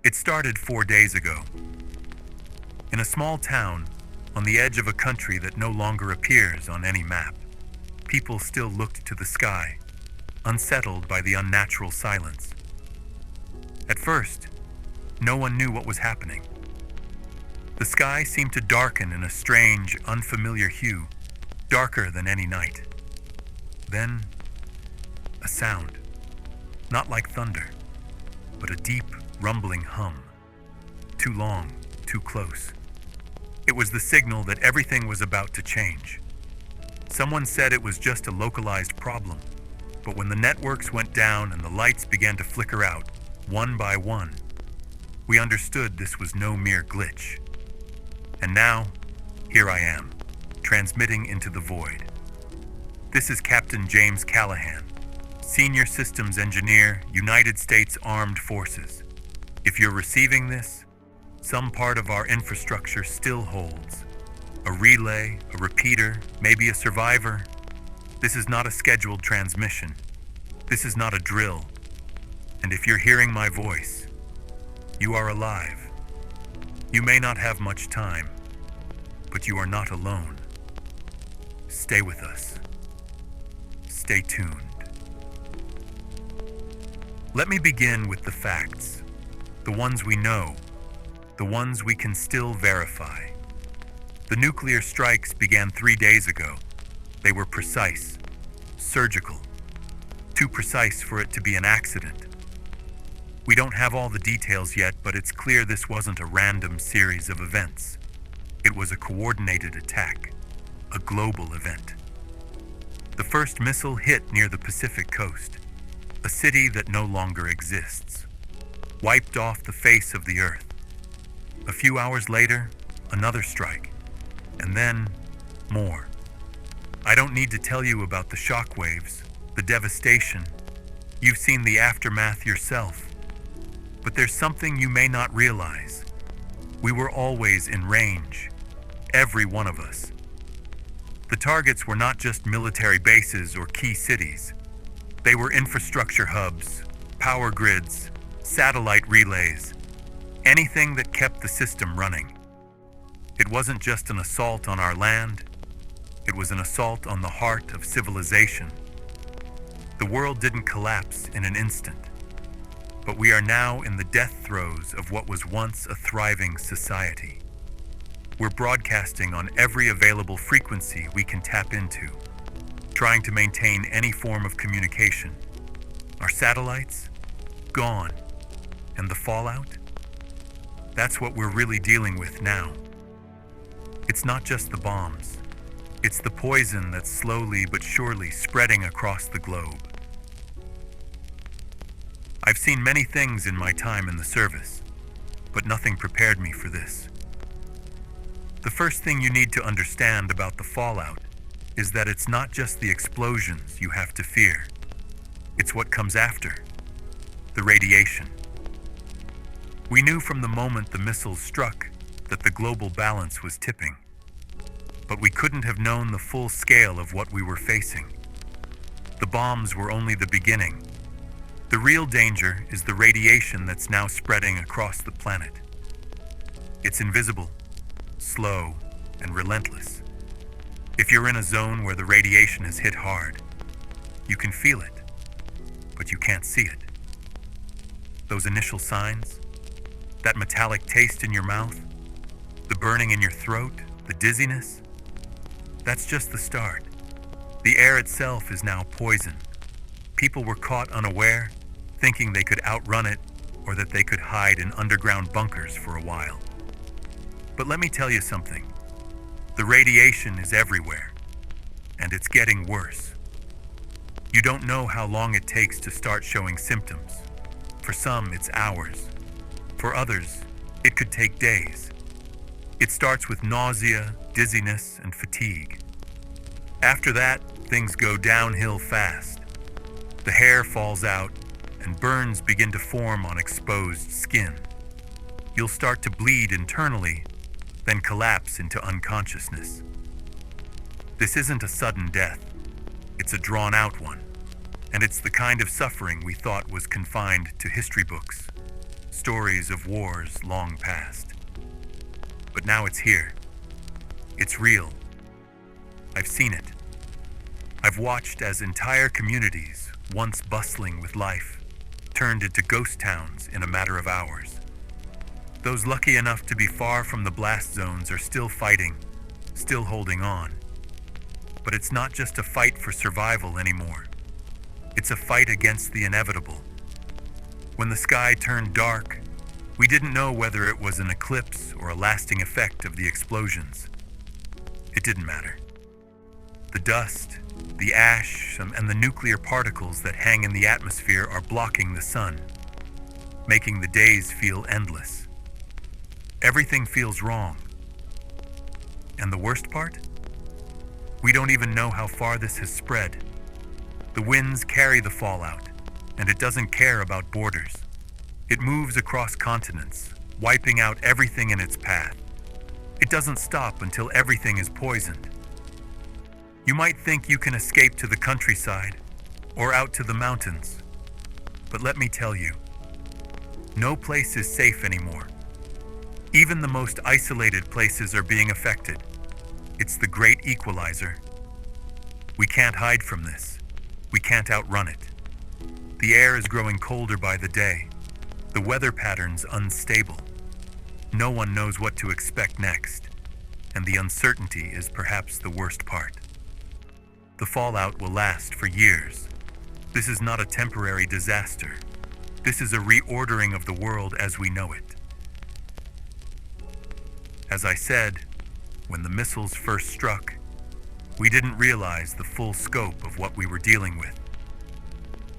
It started 4 days ago. In a small town, on the edge of a country that no longer appears on any map, people still looked to the sky, unsettled by the unnatural silence. At first, no one knew what was happening. The sky seemed to darken in a strange, unfamiliar hue, darker than any night. Then, a sound, not like thunder, but a deep, rumbling hum. Too long, too close. It was the signal that everything was about to change. Someone said it was just a localized problem, but when the networks went down and the lights began to flicker out, one by one, we understood this was no mere glitch. And now, here I am, transmitting into the void. This is Captain James Callahan, Senior Systems Engineer, United States Armed Forces. If you're receiving this, some part of our infrastructure still holds. A relay, a repeater, maybe a survivor. This is not a scheduled transmission. This is not a drill. And if you're hearing my voice, you are alive. You may not have much time, but you are not alone. Stay with us. Stay tuned. Let me begin with the facts, the ones we know, the ones we can still verify. The nuclear strikes began 3 days ago. They were precise, surgical, too precise for it to be an accident. We don't have all the details yet, but it's clear this wasn't a random series of events. It was a coordinated attack, a global event. The first missile hit near the Pacific coast, a city that no longer exists, wiped off the face of the earth. A few hours later, another strike, and then more. I don't need to tell you about the shockwaves, the devastation. You've seen the aftermath yourself. But there's something you may not realize. We were always in range, every one of us. The targets were not just military bases or key cities. They were infrastructure hubs, power grids, satellite relays, anything that kept the system running. It wasn't just an assault on our land, it was an assault on the heart of civilization. The world didn't collapse in an instant. But we are now in the death throes of what was once a thriving society. We're broadcasting on every available frequency we can tap into, trying to maintain any form of communication. Our satellites? Gone. And the fallout? That's what we're really dealing with now. It's not just the bombs. It's the poison that's slowly but surely spreading across the globe. I've seen many things in my time in the service, but nothing prepared me for this. The first thing you need to understand about the fallout is that it's not just the explosions you have to fear. It's what comes after, the radiation. We knew from the moment the missiles struck that the global balance was tipping, but we couldn't have known the full scale of what we were facing. The bombs were only the beginning. The real danger is the radiation that's now spreading across the planet. It's invisible, slow, and relentless. If you're in a zone where the radiation has hit hard, you can feel it, but you can't see it. Those initial signs, that metallic taste in your mouth, the burning in your throat, the dizziness, that's just the start. The air itself is now poison. People were caught unaware, thinking they could outrun it or that they could hide in underground bunkers for a while. But let me tell you something. The radiation is everywhere, and it's getting worse. You don't know how long it takes to start showing symptoms. For some, it's hours. For others, it could take days. It starts with nausea, dizziness, and fatigue. After that, things go downhill fast. The hair falls out, and burns begin to form on exposed skin. You'll start to bleed internally, then collapse into unconsciousness. This isn't a sudden death. It's a drawn-out one, and it's the kind of suffering we thought was confined to history books. stories of wars long past. But now it's here. It's real. I've seen it. I've watched as entire communities, once bustling with life, turned into ghost towns in a matter of hours. Those lucky enough to be far from the blast zones are still fighting, still holding on. But it's not just a fight for survival anymore. It's a fight against the inevitable. When the sky turned dark, we didn't know whether it was an eclipse or a lasting effect of the explosions. It didn't matter. The dust, the ash, and the nuclear particles that hang in the atmosphere are blocking the sun, making the days feel endless. Everything feels wrong. And the worst part? We don't even know how far this has spread. The winds carry the fallout, and it doesn't care about borders. It moves across continents, wiping out everything in its path. It doesn't stop until everything is poisoned. You might think you can escape to the countryside or out to the mountains, but let me tell you, no place is safe anymore. Even the most isolated places are being affected. It's the great equalizer. We can't hide from this. We can't outrun it. The air is growing colder by the day. The weather pattern's unstable. No one knows what to expect next, and the uncertainty is perhaps the worst part. The fallout will last for years. This is not a temporary disaster. This is a reordering of the world as we know it. As I said, when the missiles first struck, we didn't realize the full scope of what we were dealing with.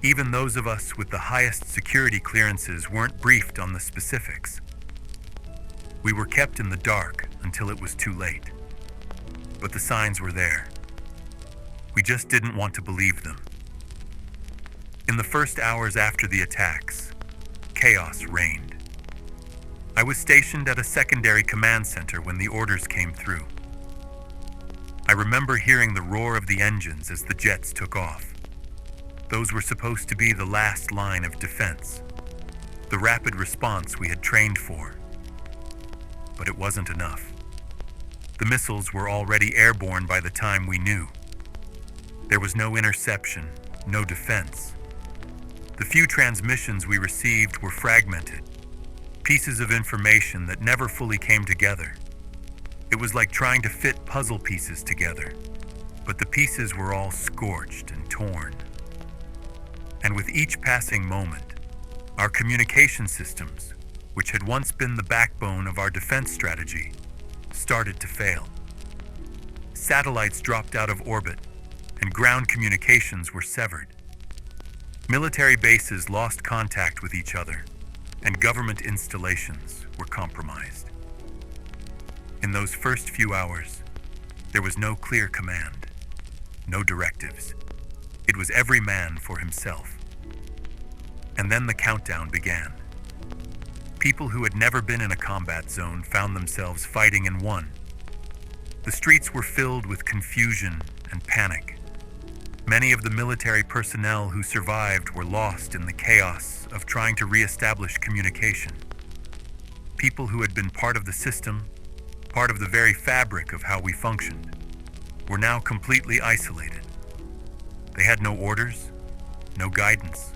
Even those of us with the highest security clearances weren't briefed on the specifics. We were kept in the dark until it was too late. But the signs were there. We just didn't want to believe them. In the first hours after the attacks, chaos reigned. I was stationed at a secondary command center when the orders came through. I remember hearing the roar of the engines as the jets took off. Those were supposed to be the last line of defense, the rapid response we had trained for. But it wasn't enough. The missiles were already airborne by the time we knew. There was no interception, no defense. The few transmissions we received were fragmented, pieces of information that never fully came together. It was like trying to fit puzzle pieces together, but the pieces were all scorched and torn. And with each passing moment, our communication systems, which had once been the backbone of our defense strategy, started to fail. Satellites dropped out of orbit, and ground communications were severed. Military bases lost contact with each other, and government installations were compromised. In those first few hours, there was no clear command, no directives. It was every man for himself. And then the countdown began. People who had never been in a combat zone found themselves fighting in one. The streets were filled with confusion and panic. Many of the military personnel who survived were lost in the chaos of trying to reestablish communication. People who had been part of the system, part of the very fabric of how we functioned, were now completely isolated. They had no orders, no guidance.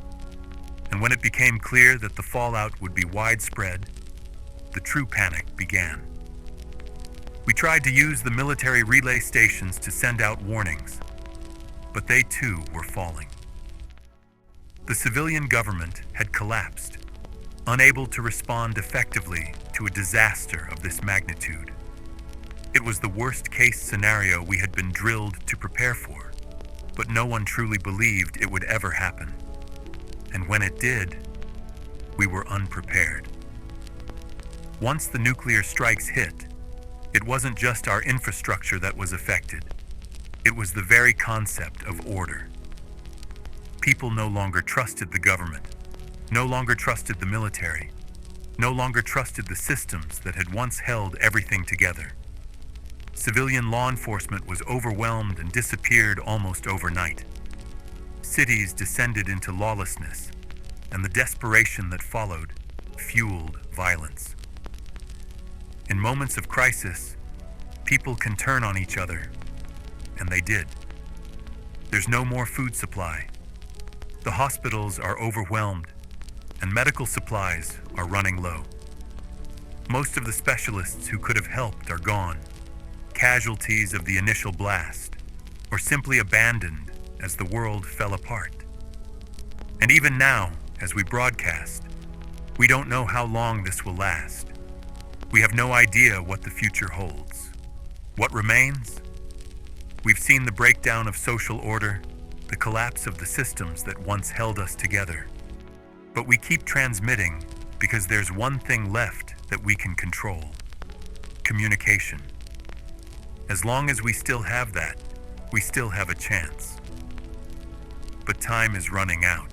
And when it became clear that the fallout would be widespread, the true panic began. We tried to use the military relay stations to send out warnings, but they too were falling. The civilian government had collapsed, unable to respond effectively to a disaster of this magnitude. It was the worst-case scenario we had been drilled to prepare for, but no one truly believed it would ever happen. And when it did, we were unprepared. Once the nuclear strikes hit, it wasn't just our infrastructure that was affected. It was the very concept of order. People no longer trusted the government, no longer trusted the military, no longer trusted the systems that had once held everything together. Civilian law enforcement was overwhelmed and disappeared almost overnight. Cities descended into lawlessness, and the desperation that followed fueled violence. In moments of crisis, people can turn on each other, and they did. There's no more food supply. The hospitals are overwhelmed, and medical supplies are running low. Most of the specialists who could have helped are gone, casualties of the initial blast, or simply abandoned as the world fell apart. And even now, as we broadcast, we don't know how long this will last. We have no idea what the future holds. What remains? We've seen the breakdown of social order, the collapse of the systems that once held us together. But we keep transmitting because there's one thing left that we can control: communication. As long as we still have that, we still have a chance. But time is running out.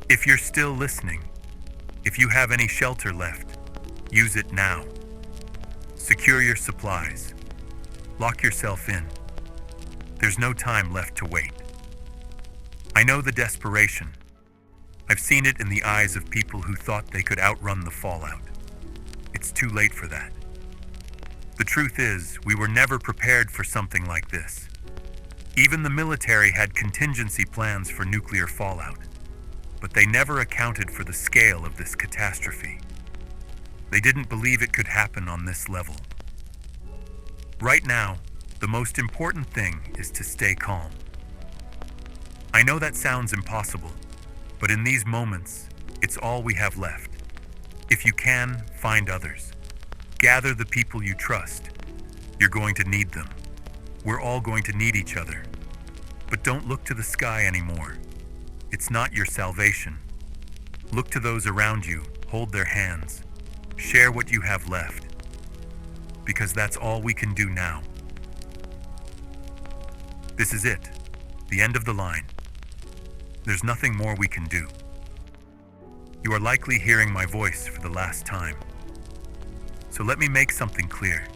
If you're still listening, if you have any shelter left, use it now. Secure your supplies. Lock yourself in. There's no time left to wait. I know the desperation. I've seen it in the eyes of people who thought they could outrun the fallout. It's too late for that. The truth is, we were never prepared for something like this. Even the military had contingency plans for nuclear fallout, but they never accounted for the scale of this catastrophe. They didn't believe it could happen on this level. Right now, the most important thing is to stay calm. I know that sounds impossible, but in these moments, it's all we have left. If you can, find others. Gather the people you trust. You're going to need them. We're all going to need each other. But don't look to the sky anymore. It's not your salvation. Look to those around you, hold their hands. Share what you have left. Because that's all we can do now. This is it, the end of the line. There's nothing more we can do. You are likely hearing my voice for the last time. So let me make something clear.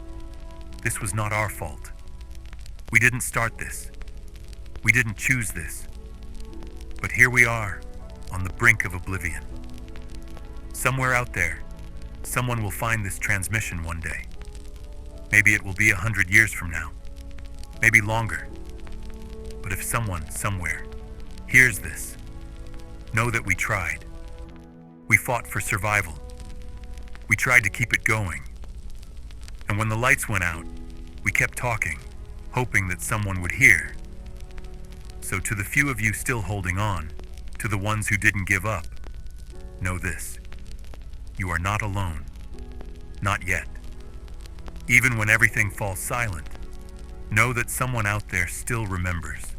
This was not our fault. We didn't start this. We didn't choose this. But here we are, on the brink of oblivion. Somewhere out there, someone will find this transmission one day. Maybe it will be 100 years from now. Maybe longer. But if someone, somewhere, hears this, know that we tried. We fought for survival. We tried to keep it going. And when the lights went out, we kept talking, hoping that someone would hear. So to the few of you still holding on, to the ones who didn't give up, know this: you are not alone. Not yet. Even when everything falls silent, know that someone out there still remembers.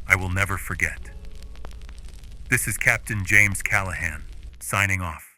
I will never forget. This is Captain James Callahan, signing off.